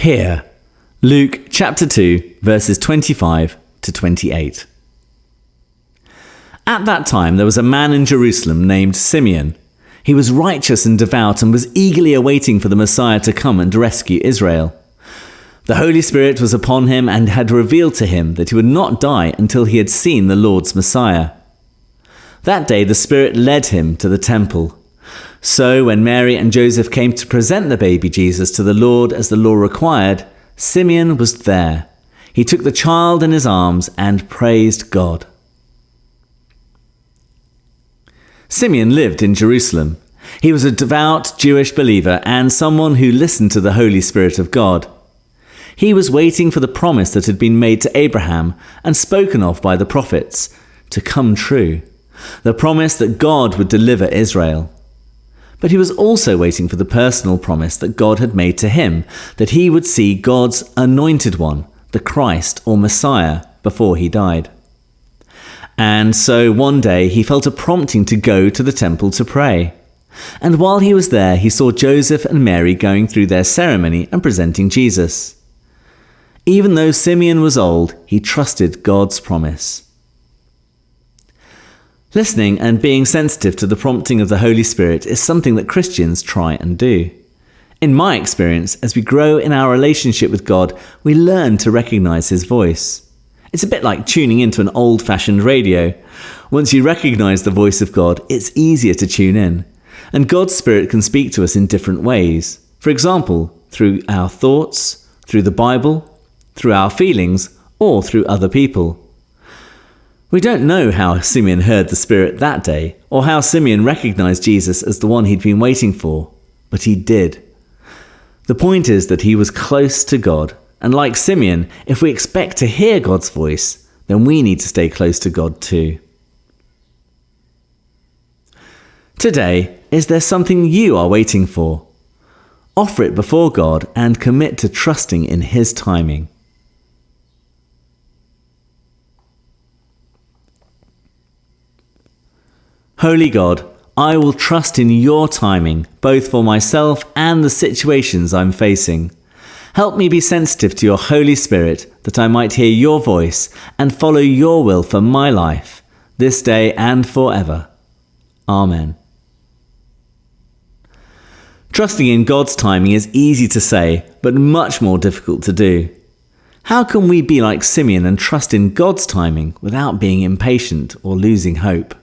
Here, Luke chapter 2, verses 25 to 28. At that time there was a man in Jerusalem named Simeon. He was righteous and devout and was eagerly awaiting for the Messiah to come and rescue Israel. The Holy Spirit was upon him and had revealed to him that he would not die until he had seen the Lord's Messiah. That day the Spirit led him to the temple. So when Mary and Joseph came to present the baby Jesus to the Lord as the law required, Simeon was there. He took the child in his arms and praised God. Simeon lived in Jerusalem. He was a devout Jewish believer and someone who listened to the Holy Spirit of God. He was waiting for the promise that had been made to Abraham and spoken of by the prophets to come true. The promise that God would deliver Israel. But he was also waiting for the personal promise that God had made to him, that he would see God's anointed one, the Christ or Messiah, before he died. And so one day he felt a prompting to go to the temple to pray. And while he was there, he saw Joseph and Mary going through their ceremony and presenting Jesus. Even though Simeon was old, he trusted God's promise. Listening and being sensitive to the prompting of the Holy Spirit is something that Christians try and do. In my experience, as we grow in our relationship with God, we learn to recognize His voice. It's a bit like tuning into an old-fashioned radio. Once you recognize the voice of God, it's easier to tune in. And God's Spirit can speak to us in different ways. For example, through our thoughts, through the Bible, through our feelings, or through other people. We don't know how Simeon heard the Spirit that day, or how Simeon recognized Jesus as the one he'd been waiting for, but he did. The point is that he was close to God, and like Simeon, if we expect to hear God's voice, then we need to stay close to God too. Today, is there something you are waiting for? Offer it before God and commit to trusting in His timing. Holy God, I will trust in your timing, both for myself and the situations I'm facing. Help me be sensitive to your Holy Spirit, that I might hear your voice and follow your will for my life, this day and forever. Amen. Trusting in God's timing is easy to say, but much more difficult to do. How can we be like Simeon and trust in God's timing without being impatient or losing hope?